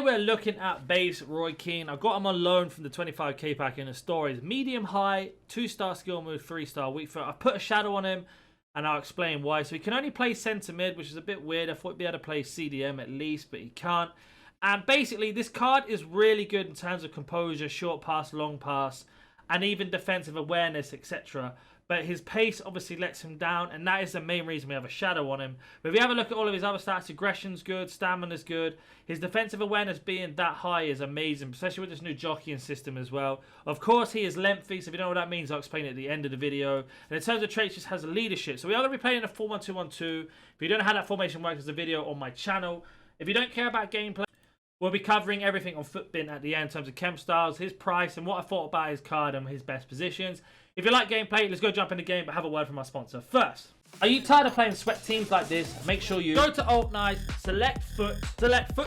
we're looking at base Roy Keane. I got him on loan from the 25k pack in the stories. Medium high, 2-star skill move, 3-star weak foot. I put a shadow on him, and I'll explain why. So he can only play centre mid, which is a bit weird. I thought he'd be able to play CDM at least, but he can't. And basically, this card is really good in terms of composure, short pass, long pass, and even defensive awareness, etc. But his pace obviously lets him down, and that is the main reason we have a shadow on him. But if you have a look at all of his other stats, aggression's good, stamina's good. His defensive awareness being that high is amazing, especially with this new jockeying system as well. Of course, he is lengthy, so if you don't know what that means, I'll explain it at the end of the video. And in terms of traits, just has a leadership. So we are going to be playing in a 4-1-2-1-2. If you don't know how that formation works, there's a video on my channel. If you don't care about gameplay, we'll be covering everything on Footbin at the end in terms of chemstyles, his price, and what I thought about his card and his best positions. If you like gameplay, let's go jump in the game, but have a word from our sponsor first. Are you tired of playing sweat teams like this? Make sure you go to Alt Nice, select Foot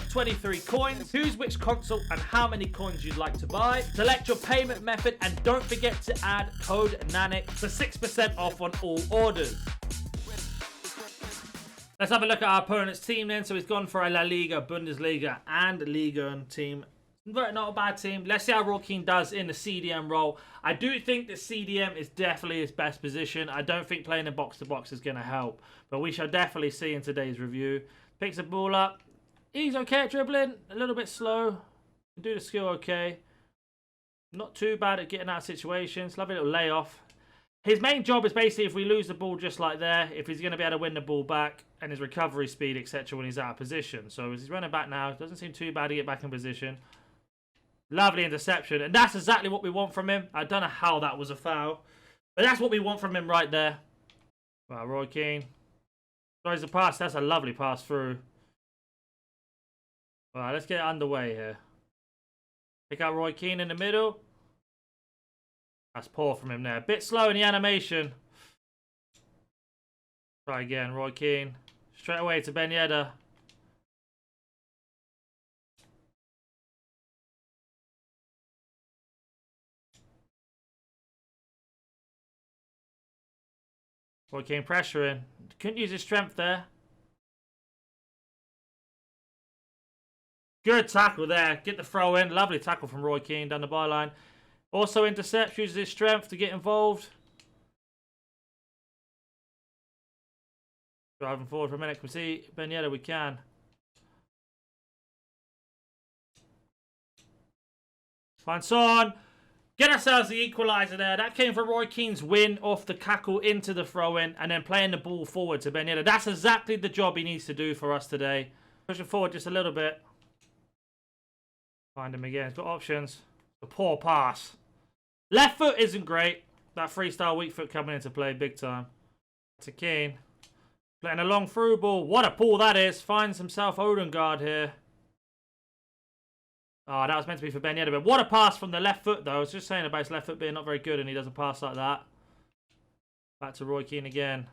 23 coins, choose which console and how many coins you'd like to buy, select your payment method, and don't forget to add code NANIC for 6% off on all orders. Let's have a look at our opponent's team then. So he's gone for a La Liga, Bundesliga, and Liga team. Not a bad team. Let's see how Roy Keane does in the CDM role. I do think that CDM is definitely his best position. I don't think playing in box-to-box is going to help. But we shall definitely see in today's review. Picks the ball up. He's okay at dribbling. A little bit slow. Do the skill okay. Not too bad at getting out of situations. Lovely little layoff. His main job is basically if we lose the ball just like there, if he's going to be able to win the ball back, and his recovery speed, etc. when he's out of position. So as he's running back now, it doesn't seem too bad to get back in position. Lovely interception, and that's exactly what we want from him. I don't know how that was a foul, but that's what we want from him right there. Wow, Roy Keane throws the pass. That's a lovely pass through. All right, let's get it underway here. Pick out Roy Keane in the middle. That's poor from him there. A bit slow in the animation. Try again, Roy Keane. Straight away to Ben Yedder. Roy Keane pressuring. Couldn't use his strength there. Good tackle there. Get the throw in. Lovely tackle from Roy Keane down the byline. Also intercepts, uses his strength to get involved. Driving forward for a minute. Can we see Ben Yedder? We can. Find Son. Get ourselves the equaliser there. That came from Roy Keane's win off the cackle into the throw-in and then playing the ball forward to Ben Yedder. That's exactly the job he needs to do for us today. Pushing forward just a little bit. Find him again. He's got options. A poor pass. Left foot isn't great. That freestyle weak foot coming into play big time. To Keane. Playing a long through ball. What a pull that is. Finds himself Odegaard here. Oh, that was meant to be for Ben Yedder. But what a pass from the left foot, though. I was just saying about his left foot being not very good, and he doesn't pass like that. Back to Roy Keane again.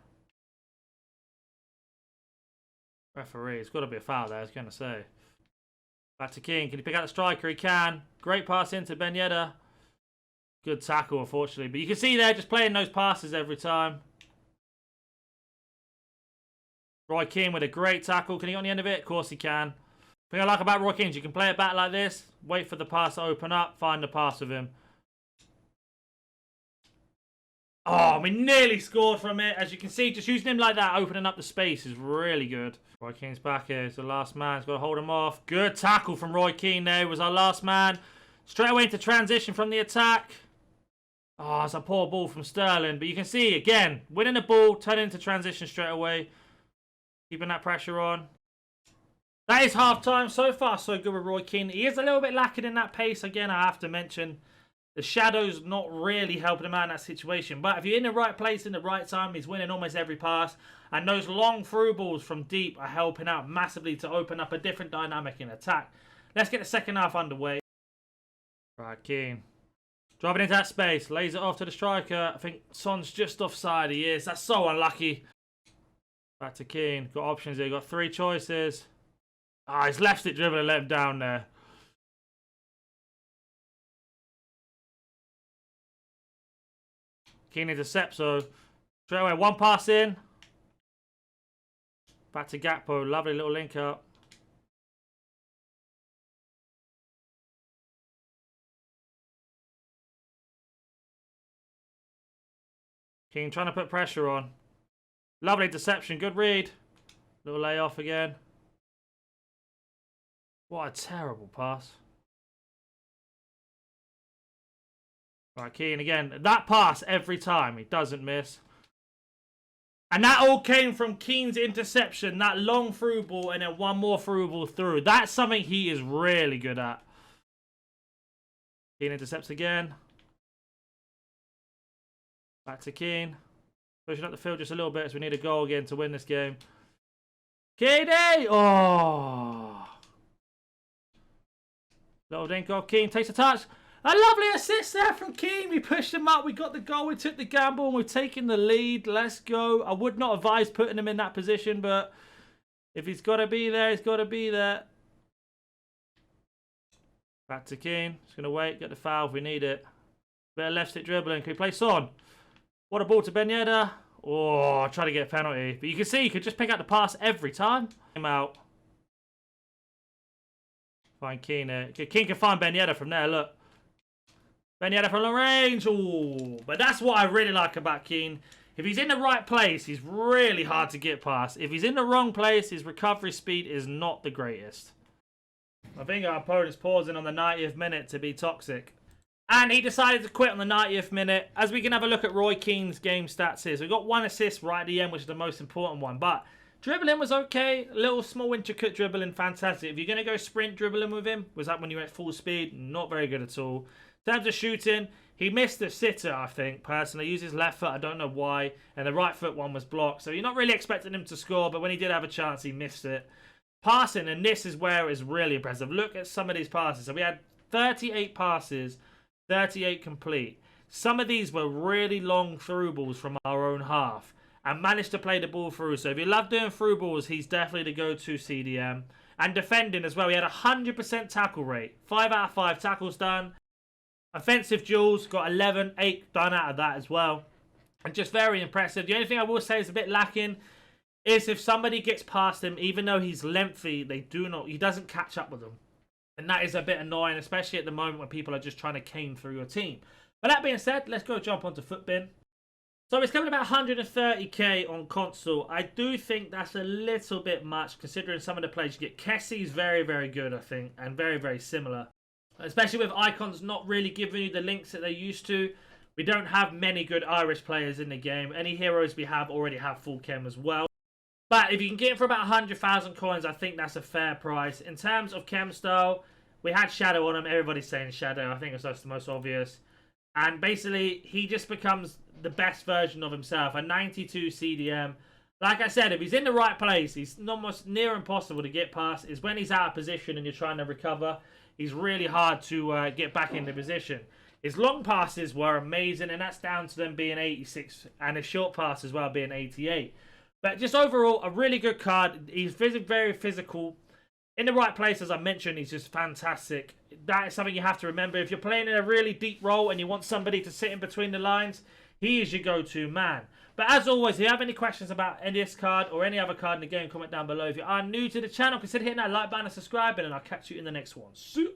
Referee. It's got to be a foul there, I was going to say. Back to Keane. Can he pick out the striker? He can. Great pass into Ben Yedder. Good tackle, unfortunately. But you can see there, just playing those passes every time. Roy Keane with a great tackle. Can he get on the end of it? Of course he can. The thing I like about Roy Keane is you can play it back like this, wait for the pass to open up, find the pass with him. Oh, we nearly scored from it. As you can see, just using him like that, opening up the space is really good. Roy Keane's back here. He's the last man. He's got to hold him off. Good tackle from Roy Keane there. He was our last man. Straight away into transition from the attack. Oh, it's a poor ball from Sterling. But you can see, again, winning the ball, turning into transition straight away. Keeping that pressure on. That is half-time. So far, so good with Roy Keane. He is a little bit lacking in that pace. Again, I have to mention, the shadow's not really helping him out in that situation. But if you're in the right place in the right time, he's winning almost every pass. And those long through balls from deep are helping out massively to open up a different dynamic in attack. Let's get the second half underway. Right, Keane. Driving into that space. Lays it off to the striker. I think Son's just offside. He is. That's so unlucky. Back to Keane. Got options here. Got three choices. Ah, his left stick dribble and let him down there. Keane intercepts, so straight away, one pass in. Back to Gakpo. Lovely little link up. Keane trying to put pressure on. Lovely deception. Good read. Little layoff again. What a terrible pass. Right, Keane again. That pass every time. He doesn't miss. And that all came from Keane's interception. That long through ball and then one more through ball through. That's something he is really good at. Keane intercepts again. Back to Keane. Pushing up the field just a little bit as we need a goal again to win this game. Keane! Oh! Little dink off. Keane takes a touch. A lovely assist there from Keane. We pushed him up. We got the goal. We took the gamble and we've taken the lead. Let's go. I would not advise putting him in that position, but if he's got to be there, he's got to be there. Back to Keane. Just going to wait. Get the foul if we need it. Bit of left stick dribbling. Can we play Son? What a ball to Ben Yedder. Oh, try to get a penalty. But you can see he could just pick out the pass every time. Him out. Find Keane there. Keane can find Ben Yedder from there. Look. Ben Yedder from long range. Oh, but that's what I really like about Keane. If he's in the right place, he's really hard to get past. If he's in the wrong place, his recovery speed is not the greatest. I think our opponent's pausing on the 90th minute to be toxic. And he decided to quit on the 90th minute. As we can have a look at Roy Keane's game stats here. So we got one assist right at the end, which is the most important one. But dribbling was okay. A little small intricate dribbling, fantastic. If you're going to go sprint dribbling with him, was that when you went full speed? Not very good at all. In terms of shooting, he missed the sitter, I think, personally. He used his left foot, I don't know why. And the right foot one was blocked. So you're not really expecting him to score, but when he did have a chance, he missed it. Passing, and this is where it's really impressive. Look at some of these passes. So we had 38 passes, 38 complete. Some of these were really long through balls from our own half and managed to play the ball through. So if you love doing through balls, he's definitely the go-to CDM. And defending as well. He had a 100% tackle rate. 5 out of 5 tackles done. Offensive duels, got 11, 8 done out of that as well. And just very impressive. The only thing I will say is a bit lacking is if somebody gets past him, even though he's lengthy, he doesn't catch up with them. And that is a bit annoying, especially at the moment when people are just trying to cane through your team. But that being said, let's go jump onto Footbin. So it's coming about 130k on console. I do think that's a little bit much considering some of the players you get. Kessie's very, very good, I think, and very, very similar. Especially with icons not really giving you the links that they used to. We don't have many good Irish players in the game. Any heroes we have already have full chem as well. But if you can get it for about 100,000 coins, I think that's a fair price. In terms of chem style, we had Shadow on him. Everybody's saying Shadow. I think that's the most obvious. And basically, he just becomes the best version of himself. A 92 CDM. Like I said, if he's in the right place, he's almost near impossible to get past. Is when he's out of position and you're trying to recover. He's really hard to get back into position. His long passes were amazing, and that's down to them being 86, and his short pass as well being 88. But just overall, a really good card. He's very physical. In the right place, as I mentioned, he's just fantastic. That is something you have to remember. If you're playing in a really deep role and you want somebody to sit in between the lines, he is your go-to man. But as always, if you have any questions about any of this card or any other card in the game, comment down below. If you are new to the channel, consider hitting that like button and subscribing, and I'll catch you in the next one. See you.